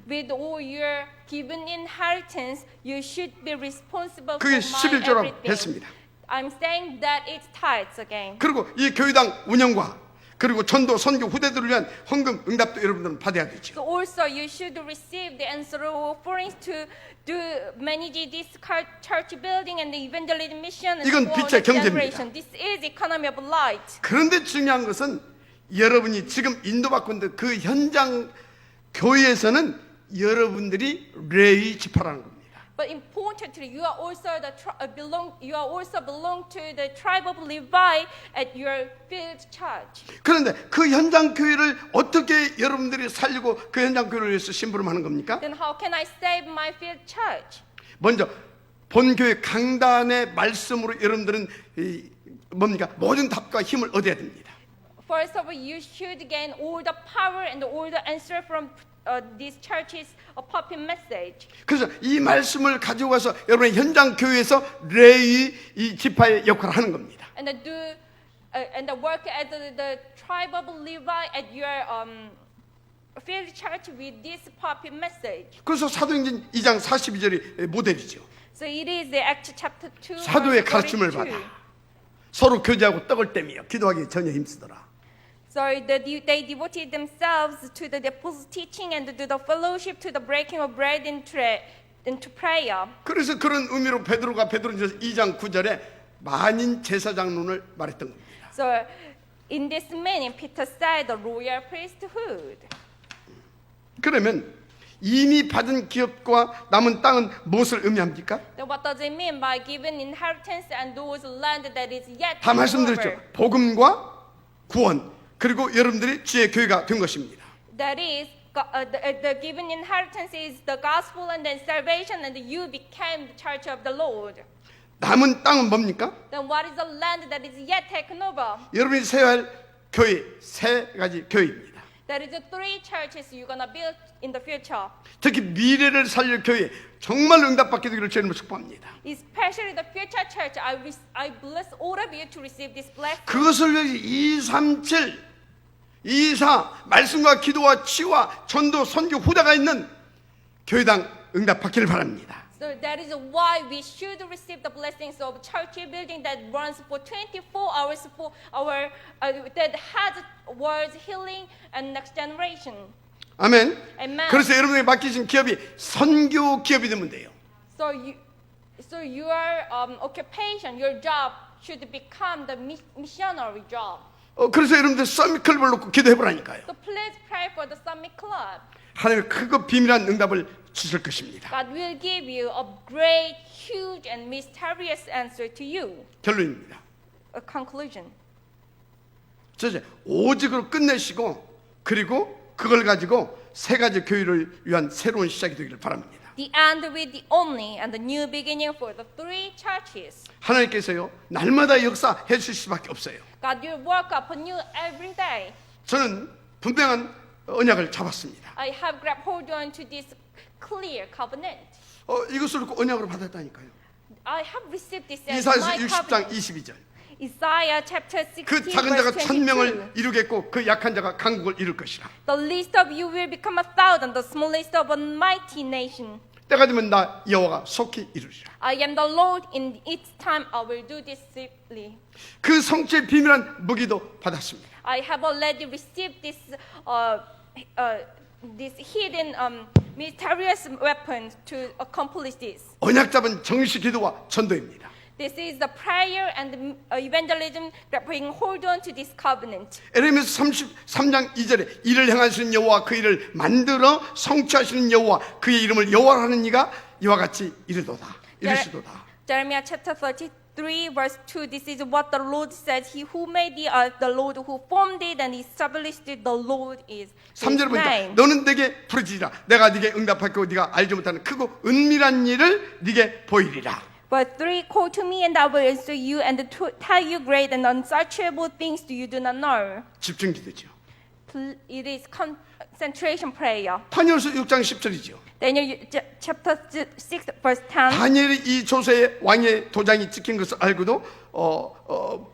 with all your given inheritance, you should be responsible for 그게 my 11조라고 everything. 했습니다. I'm saying that it's tithes again. 그리고 이 교회당 운영과 그리고 전도 선교 후대들을 위한 헌금 응답도 여러분들은 받아야 되죠. So also you should receive the answer offerings to do manage this church building and the evangelism mission and 이건 for 빛의 the 경제입니다. generation. This is economy of light. 그런데 중요한 것은 여러분이 지금 인도받고 있는 그 현장 교회에서는 여러분들이 레위 지파라는 겁니다. But importantly, you are also belong to the tribe of Levi at your field church. 그런데 그 현장 교회를 어떻게 여러분들이 살리고 그 현장 교회를 위해서 심부름하는 겁니까? Then how can I save my field church? 먼저 본교회 강단의 말씀으로 여러분들은 뭡니까 모든 답과 힘을 얻어야 됩니다. First of all, you should gain all the power and all the answer from these churches' pulpit message. 그래서 이 말씀을 가지고 가서 여러분의 현장 교회에서 레위 이 지파의 역할을 하는 겁니다. And work as the tribe of Levi at your field church with this pulpit message. 그래서 사도행전 2장 42절이 모델이죠. So it is the Acts chapter 2. 사도의 verse 가르침을 42. 받아 서로 교제하고 떡을 떼며 기도하기에 전혀 힘쓰더라. So they devoted themselves to the apostles' teaching and to the fellowship, to the breaking of bread and to prayer. 그래서 그런 의미로 베드로가 베드로전서 2장 9절에 만인 제사장론을 말했던 겁니다. So in this meaning, Peter said the royal priesthood. 그러면 이미 받은 기업과 남은 땅은 무엇을 의미합니까? Then what does it mean by given inheritance and those land that is yet 다 to be 말씀드렸죠. over? 복음과 구원 그리고 여러분들이 주의 교회가 된 것입니다. That is, the given inheritance is the gospel and then salvation, and you became the church of the Lord. 남은 땅은 뭡니까? Then what is the land that is yet taken over? 여러분이 세워야 할 교회 세 가지 교회입니다. That is the three churches you're gonna build in the future. 특히 미래를 살릴 교회 정말 응답받게 되기를 주님을 축복합니다. Especially the future church, I bless all of you to receive this blessing. 그것을 위해서 237, 24 말씀과 기도와 치유와 전도 선교 후대가 있는 교회당 응답받기를 바랍니다. So that is why we should receive the blessings of church building that runs for 24 hours for our that has words healing and next generation. 아멘. Amen. 그래서 여러분에게 맡기신 기업이 선교 기업이 되면 돼요. So your occupation, your job should become the missionary job. 그래서 여러분들 서밋클럽을 놓고 기도해 보라니까요. So please pray for the Summit Club. 하나님은 크고 비밀한 응답을 주실 것입니다. God will give you a great, huge, and mysterious answer to you. 결론입니다. A conclusion. 첫째, 오직으로 끝내시고 그리고 그걸 가지고 세 가지 교회를 위한 새로운 시작이 되기를 바랍니다. The end with the only and the new beginning for the three churches. 하나님께서요 날마다 역사해 주실 수밖에 없어요. God will work upon you every day. 저는 분명한 언약을 잡았습니다. I have grabbed hold on to this clear covenant. 이것을 놓고 언약으로 받았다니까요. I have received this as 이사야서 my 60장 covenant. 22절. Isaiah chapter 16 그 작은 자가 verse 1000명을 22. 이루겠고 그 약한 자가 강국을 이룰 것이라. The least of you will become 1,000, the smallest of a mighty nation. 때가 되면 나 여호와가 속히 이루리라. I am the Lord, in its time I will do this swiftly. 그 성취의 비밀한 무기도 받았습니다. I have already received this this hidden mysterious weapon to accomplish this. 언약 잡은 정식 기도와 전도입니다. This is the prayer and evangelism grabbing hold on to this covenant. 에레미야서 33장 2절에 이를 행하시는 여호와 그 일을 만들어 성취하시는 여호와 그의 이름을 여호와라 하는 이가 이와 같이 이르도다 이르시도다. Jeremiah chapter 33 verse 2. This is what the Lord says. He who made the earth, the Lord who formed it and established it, the Lord is his 3절에 보니까 name. 너는 내게 부르짖으라 내가 네게 응답하고 네가 알지 못하는 크고 은밀한 일을 네게 보이리라. But 3, call to me and I will answer you and to tell you great and unsearchable things you do not know. 집중 기도죠. It is concentration prayer. 다니엘서 6장 10절이죠. Daniel chapter 6 verse 10. 다니엘이 이 조세의 왕의 도장이 찍힌 것을 알고도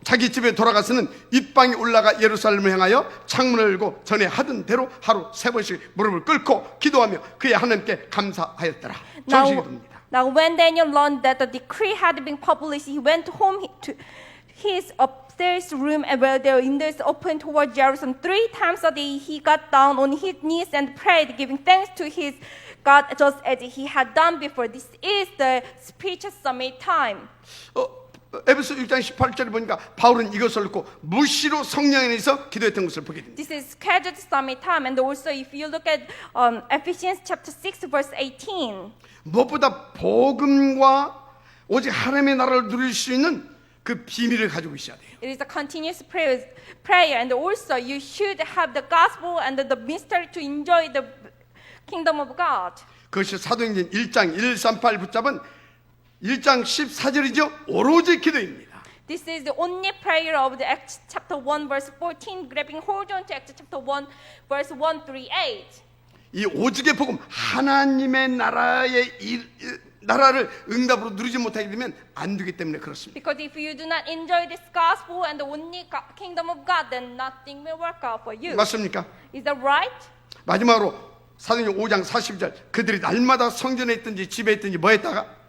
자기 집에 돌아가서는 윗방에 올라가 예루살렘을 향하여 창문을 열고 전에 하던 대로 하루 3번씩 무릎을 꿇고 기도하며 그의 하나님께 감사하였더라. 정식 기도입니다. Now when Daniel learned that the decree had been published, he went home to his upstairs room and where the windows opened toward Jerusalem. 3 times a day he got down on his knees and prayed, giving thanks to his God just as he had done before. This is the spiritual summit time. 에베소 6장 18절에 보니까 바울은 이것을 읽고 무시로 성령 안에서 기도했던 것을 보게 됩니다. This is scheduled summit time, and also if you look at Ephesians chapter 6 verse 18. 무엇보다 복음과 오직 하나님의 나라를 누릴 수 있는 그 비밀을 가지고 있어야 돼요. It is a continuous prayer, and also you should have the gospel and the mystery to enjoy the kingdom of God. 그것이 사도행전 1장 138 붙잡은 1장 14절이죠. 오로지 기도입니다. This is the only prayer of the Acts chapter 1 verse 14, grabbing hold on to Acts chapter 1 verse 138. 이 오직의 복음 하나님의 나라의 나라를 응답으로 누리지 못하게 되면 안 되기 때문에 그렇습니다. Because if you do not enjoy this gospel and the only kingdom of God, then nothing will work out for you. 맞습니까? Is that right? 마지막으로 사도행전 5장 40절 그들이 날마다 성전에 있든지 집에 있든지 뭐 했다가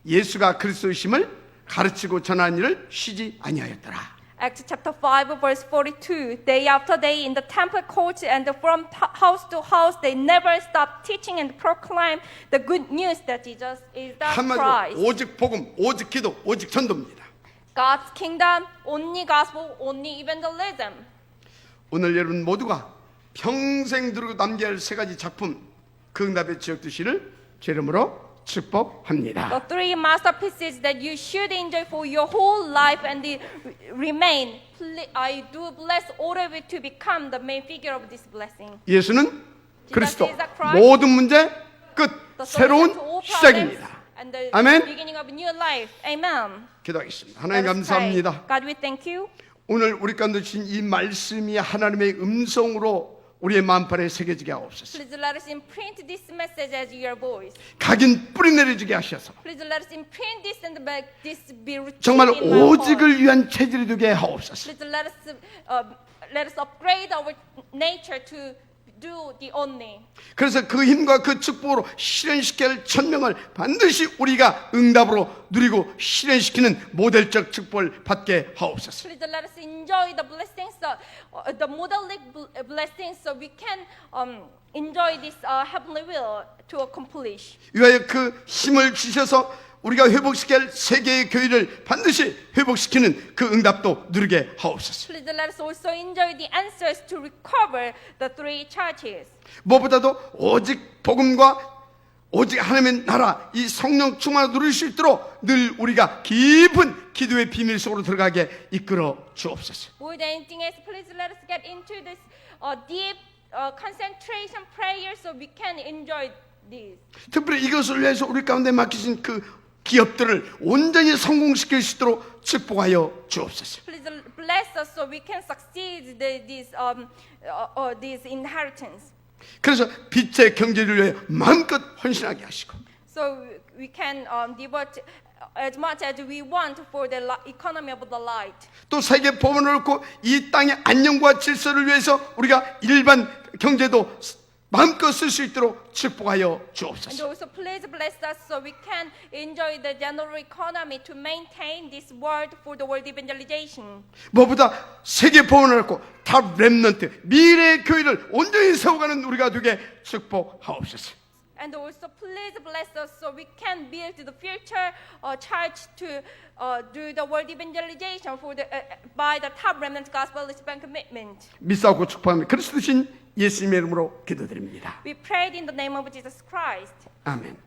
예수가 그리스도이심을 가르치고 전하는 일을 쉬지 아니하였더라. Acts chapter 5 verse 42. Day after day in the temple courts and from house to house they never stopped teaching and proclaim the good news that Jesus is the 한마디로 Christ. 오직 복음, 오직 기도, 오직 전도입니다. God's kingdom, only gospel, only evangelism. 오늘 여러분 모두가 평생 누리고 남겨야 할 3가지 작품 그 응답의 지역 도시를 제 이름으로 축복합니다. The 3 masterpieces that you should enjoy for your whole life and remain. I do bless all of you to become the main figure of this blessing. 예수는 그리스도 Jesus is Christ. 모든 문제 끝 The 새로운 solution to all problems 시작입니다. and the 아멘. beginning of a new life. Amen. 기도하겠습니다. 하나님 Let us pray. 감사합니다. God, we thank you. 오늘 우리 가운데 주신 이 말씀이 하나님의 음성으로 우리의 마음판에 새겨지게 하옵소서. Please let us imprint this message as your voice. 각인 뿌리 내려지게 하셔서 Please let us imprint this and make this be rooted 정말 in my heart. 오직을 위한 체질이 되게 하옵소서. Please let us upgrade our nature to do the only. 그래서 그 힘과 그 축복으로 실현시켜야 할 천명을 반드시 우리가 응답으로 누리고 실현시키는 모델적 축복을 받게 하옵소서. Please let us enjoy the blessings, the modelic blessings, so we can enjoy this heavenly will to accomplish. 위하여 그 힘을 주셔서 우리가 회복시켜야 할 세계의 교회를 반드시 회복시키는 그 응답도 누리게 하옵소서. Please let us also enjoy the answers to recover the 3 churches. 무엇보다도 오직 복음과 오직 하나님의 나라 이 성령 충만을 누릴 수 있도록 늘 우리가 깊은 기도의 비밀 속으로 들어가게 이끌어 주옵소서. More than anything else, please let us get into this deep concentration prayer so we can enjoy this. 특별히 이것을 위해서 우리 가운데 맡기신 그 기업들을 온전히 성공시킬 수 있도록 축복하여 주옵소서. Please bless us so we can succeed this inheritance. 그래서 빛의 경제를 위해 마음껏 헌신하게 하시고 So we can devote as much as we want for the economy of the light. 또 세계 법원을 놓고 이 땅의 안녕과 질서를 위해서 우리가 일반 경제도 마음껏 쓸 수 있도록 축복하여 And 주옵소서. also please bless us so we can enjoy the general economy to maintain this world for the world evangelization. 무엇보다 세계 법원을 놓고 탑 렘넌트 미래의 교회를 온전히 세워가는 우리가 되게 축복하옵소서. And also please bless us so we can build the future church to do the world evangelization for by the top remnant gospel Lisbon commitment. 믿사오고 축복합니다. 그리스도 신 예수님의 이름으로 기도드립니다. We prayed in the name of Jesus Christ. 아멘.